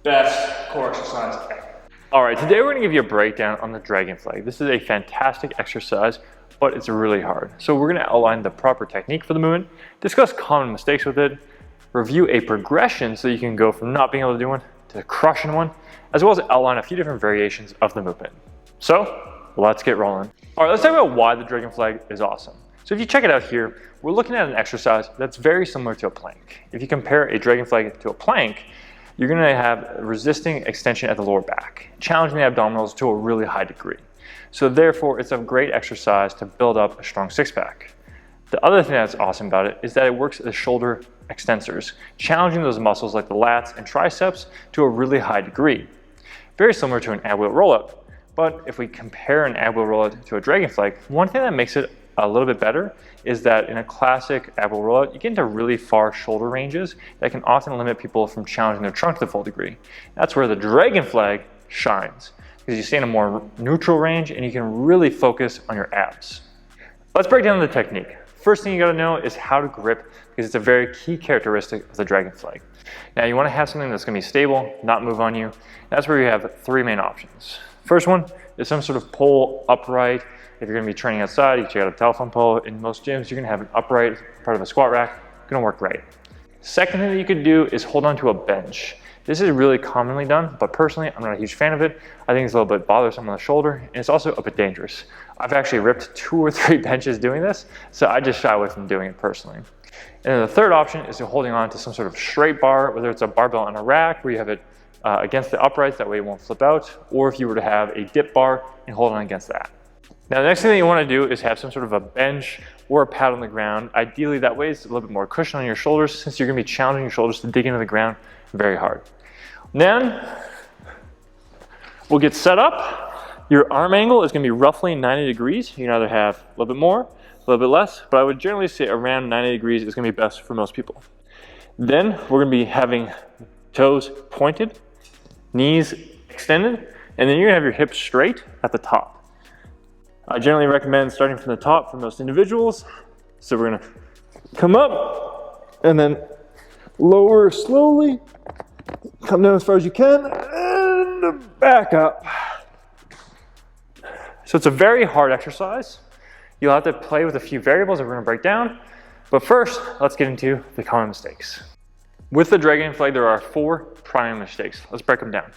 best core exercise ever. All right, today we're gonna give you a breakdown on the dragon flag. This is a fantastic exercise, but it's really hard. So we're gonna outline the proper technique for the movement, discuss common mistakes with it, review a progression so you can go from not being able to do one to crushing one, as well as outline a few different variations of the movement. So let's get rolling. All right, let's talk about why the dragon flag is awesome. So if you check it out here, we're looking at an exercise that's very similar to a plank. If you compare a dragon flag to a plank, you're gonna have resisting extension at the lower back, challenging the abdominals to a really high degree. So therefore, it's a great exercise to build up a strong six-pack. The other thing that's awesome about it is that it works as shoulder extensors, challenging those muscles like the lats and triceps to a really high degree. Very similar to an ab wheel rollout. But if we compare an ab wheel rollout to a dragon flag, one thing that makes it a little bit better is that in a classic ab wheel rollout, you get into really far shoulder ranges that can often limit people from challenging their trunk to the full degree. That's where the dragon flag shines, because you stay in a more neutral range and you can really focus on your abs. Let's break down the technique. First thing you gotta know is how to grip, because it's a very key characteristic of the dragon flag. Now you wanna have something that's gonna be stable, not move on you. That's where you have three main options. First one is some sort of pole upright. If you're gonna be training outside, you check out a telephone pole. In most gyms, you're gonna have an upright part of a squat rack. It's gonna work great. Second thing that you could do is hold on to a bench. This is really commonly done, but personally, I'm not a huge fan of it. I think it's a little bit bothersome on the shoulder, and it's also a bit dangerous. I've actually ripped 2 or 3 benches doing this, so I just shy away from doing it personally. And then the third option is holding on to some sort of straight bar, whether it's a barbell on a rack where you have it against the uprights, that way it won't flip out, or if you were to have a dip bar and hold on against that. Now the next thing that you want to do is have some sort of a bench or a pad on the ground. Ideally that way it's a little bit more cushion on your shoulders, since you're going to be challenging your shoulders to dig into the ground very hard. Then we'll get set up. Your arm angle is going to be roughly 90 degrees. You can either have a little bit more, a little bit less, but I would generally say around 90 degrees is going to be best for most people. Then we're going to be having toes pointed, knees extended, and then you're going to have your hips straight at the top. I generally recommend starting from the top for most individuals. So we're going to come up and then lower slowly, come down as far as you can, and back up. So it's a very hard exercise. You'll have to play with a few variables that we're going to break down. But first, let's get into the common mistakes. With the dragon flag, there are 4 primary mistakes. Let's break them down.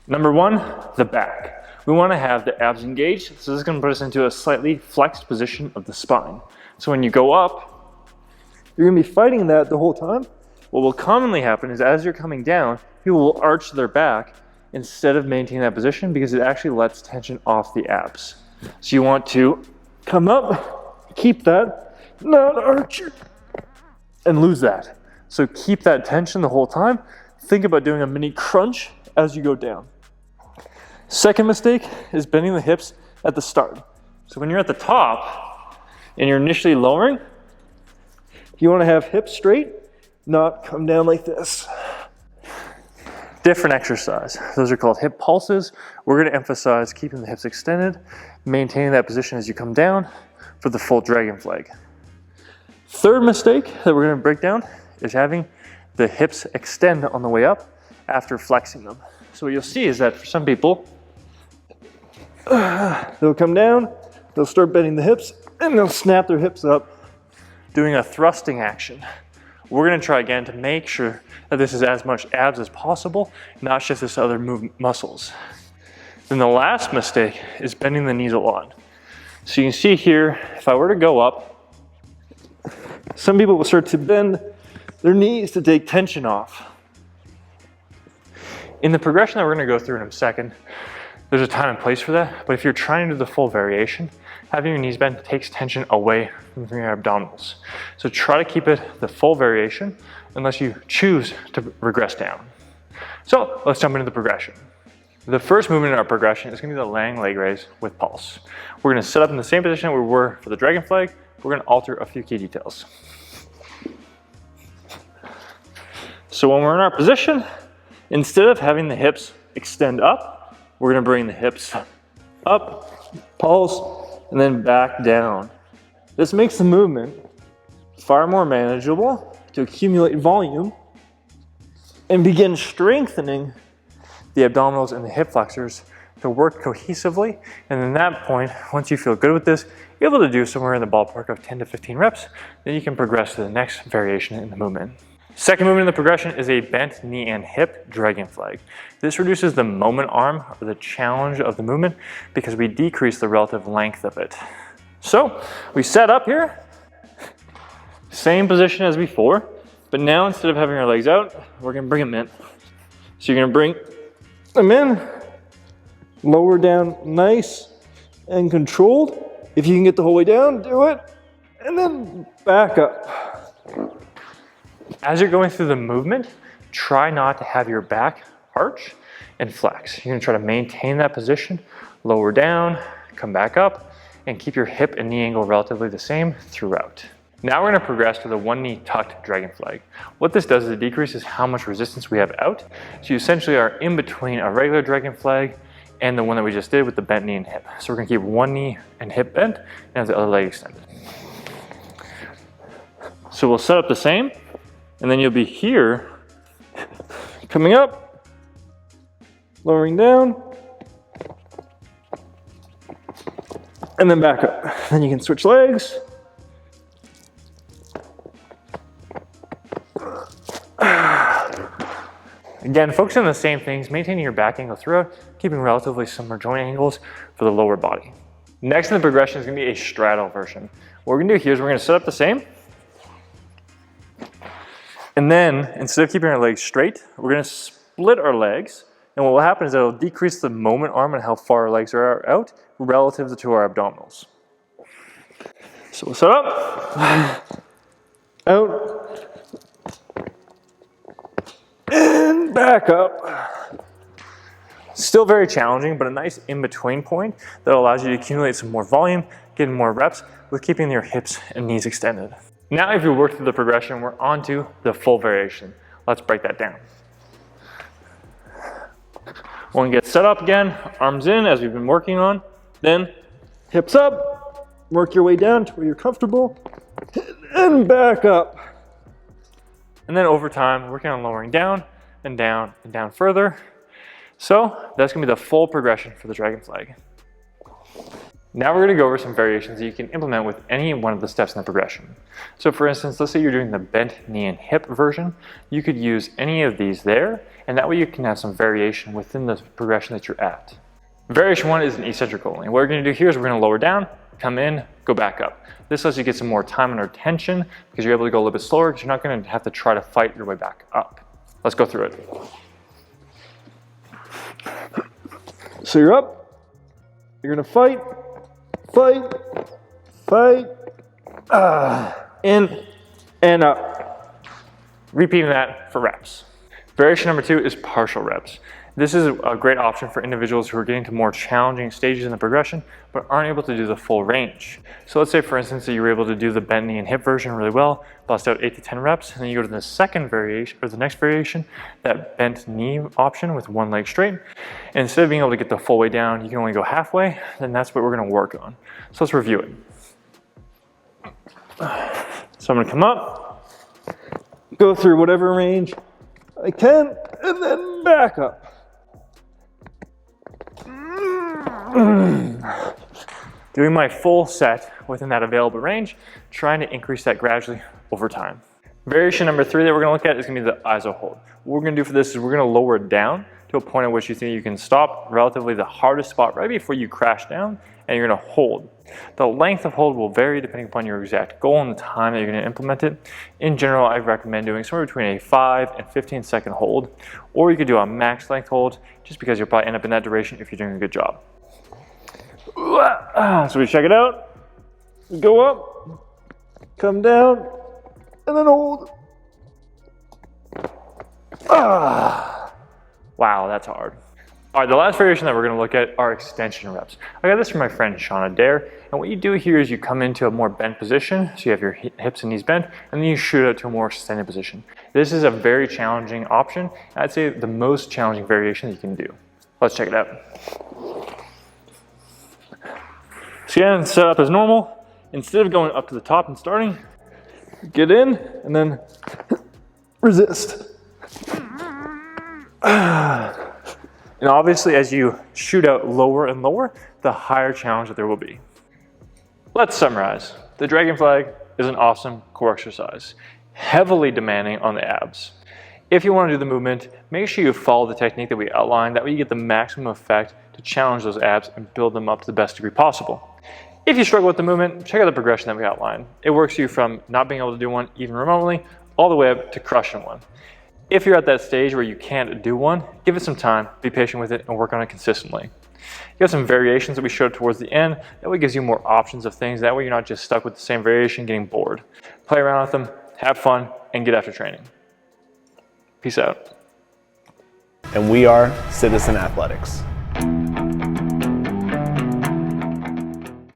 Number 1, the back. We want to have the abs engaged, so this is going to put us into a slightly flexed position of the spine. So when you go up, you're going to be fighting that the whole time. What will commonly happen is as you're coming down, people will arch their back instead of maintaining that position, because it actually lets tension off the abs. So you want to come up, keep that, not arch, and lose that. So keep that tension the whole time. Think about doing a mini crunch as you go down. Second mistake is bending the hips at the start. So when you're at the top and you're initially lowering, you want to have hips straight, not come down like this. Different exercise. Those are called hip pulses. We're going to emphasize keeping the hips extended, maintaining that position as you come down for the full dragon flag. Third mistake that we're going to break down is having the hips extend on the way up after flexing them. So what you'll see is that for some people, they'll come down, they'll start bending the hips, and they'll snap their hips up, doing a thrusting action. We're going to try again to make sure that this is as much abs as possible, not just this other muscles. Then the last mistake is bending the knees a lot. So you can see here, if I were to go up, some people will start to bend their knees to take tension off. In the progression that we're going to go through in a second, there's a time and place for that, but if you're trying to do the full variation, having your knees bent takes tension away from your abdominals. So try to keep it the full variation unless you choose to regress down. So let's jump into the progression. The first movement in our progression is going to be the lying leg raise with pulse. We're going to set up in the same position we were for the dragon flag. We're going to alter a few key details. So when we're in our position, instead of having the hips extend up, we're going to bring the hips up, pulse, and then back down. This makes the movement far more manageable to accumulate volume and begin strengthening the abdominals and the hip flexors to work cohesively. And at that point, once you feel good with this, you're able to do somewhere in the ballpark of 10 to 15 reps, then you can progress to the next variation in the movement. Second movement in the progression is a bent knee and hip dragon flag. This reduces the moment arm, or the challenge of the movement, because we decrease the relative length of it. So we set up here, same position as before, but now instead of having our legs out, we're gonna bring them in. So you're gonna bring them in, lower down nice and controlled. If you can get the whole way down, do it, and then back up. As you're going through the movement, try not to have your back arch and flex. You're gonna try to maintain that position, lower down, come back up, and keep your hip and knee angle relatively the same throughout. Now we're gonna progress to the one knee tucked dragon flag. What this does is it decreases how much resistance we have out. So you essentially are in between a regular dragon flag and the one that we just did with the bent knee and hip. So we're gonna keep one knee and hip bent and have the other leg extended. So we'll set up the same, and then you'll be here, coming up, lowering down, and then back up. Then you can switch legs. Again, focus on the same things, maintaining your back angle throughout, keeping relatively similar joint angles for the lower body. Next in the progression is gonna be a straddle version. What we're gonna do here is we're gonna set up the same, and then instead of keeping our legs straight, we're gonna split our legs, and what will happen is it'll decrease the moment arm and how far our legs are out relative to our abdominals. So we'll set up, out, and back up. Still very challenging, but a nice in-between point that allows you to accumulate some more volume, getting more reps with keeping your hips and knees extended. Now if you work through the progression, we're on to the full variation. Let's break that down. We're gonna get set up again, arms in as we've been working on, then hips up, work your way down to where you're comfortable, and back up. And then over time, working on lowering down and down and down further. So that's gonna be the full progression for the dragon flag. Now we're gonna go over some variations that you can implement with any one of the steps in the progression. So for instance, let's say you're doing the bent knee and hip version. You could use any of these there, and that way you can have some variation within the progression that you're at. Variation one is an eccentric-only. What we're gonna do here is we're gonna lower down, come in, go back up. This lets you get some more time under tension because you're able to go a little bit slower because you're not gonna have to try to fight your way back up. Let's go through it. So you're up, you're gonna fight, in and up. Repeating that for reps. Variation number two is partial reps. This is a great option for individuals who are getting to more challenging stages in the progression, but aren't able to do the full range. So let's say, for instance, that you were able to do the bent knee and hip version really well, bust out 8 to 10 reps, and then you go to the second variation, or the next variation, that bent knee option with one leg straight. And instead of being able to get the full way down, you can only go halfway, then that's what we're gonna work on. So let's review it. So I'm gonna come up, go through whatever range I can, and then back up. Doing my full set within that available range, trying to increase that gradually over time. Variation number three that we're gonna look at is gonna be the iso hold. What we're gonna do for this is we're gonna lower it down to a point at which you think you can stop relatively the hardest spot right before you crash down, and you're gonna hold. The length of hold will vary depending upon your exact goal and the time that you're gonna implement it. In general, I recommend doing somewhere between a 5 and 15 second hold, or you could do a max length hold just because you'll probably end up in that duration if you're doing a good job. So we check it out, go up, come down, and then hold. Wow, that's hard. All right, the last variation that we're gonna look at are extension reps. I got this from my friend Shauna Dare, and what you do here is you come into a more bent position, so you have your hips and knees bent, and then you shoot out to a more extended position. This is a very challenging option, and I'd say the most challenging variation that you can do. Let's check it out. So again, set up as normal. Instead of going up to the top and starting, get in, and then resist. And obviously, as you shoot out lower and lower, the higher challenge that there will be. Let's summarize. The dragon flag is an awesome core exercise, heavily demanding on the abs. If you want to do the movement, make sure you follow the technique that we outlined. That way you get the maximum effect to challenge those abs and build them up to the best degree possible. If you struggle with the movement, check out the progression that we outlined. It works you from not being able to do one even remotely, all the way up to crushing one. If you're at that stage where you can't do one, give it some time, be patient with it, and work on it consistently. You got some variations that we showed towards the end. That way it gives you more options of things. That way you're not just stuck with the same variation, getting bored. Play around with them, have fun, and get after training. Peace out. And we are Citizen Athletics.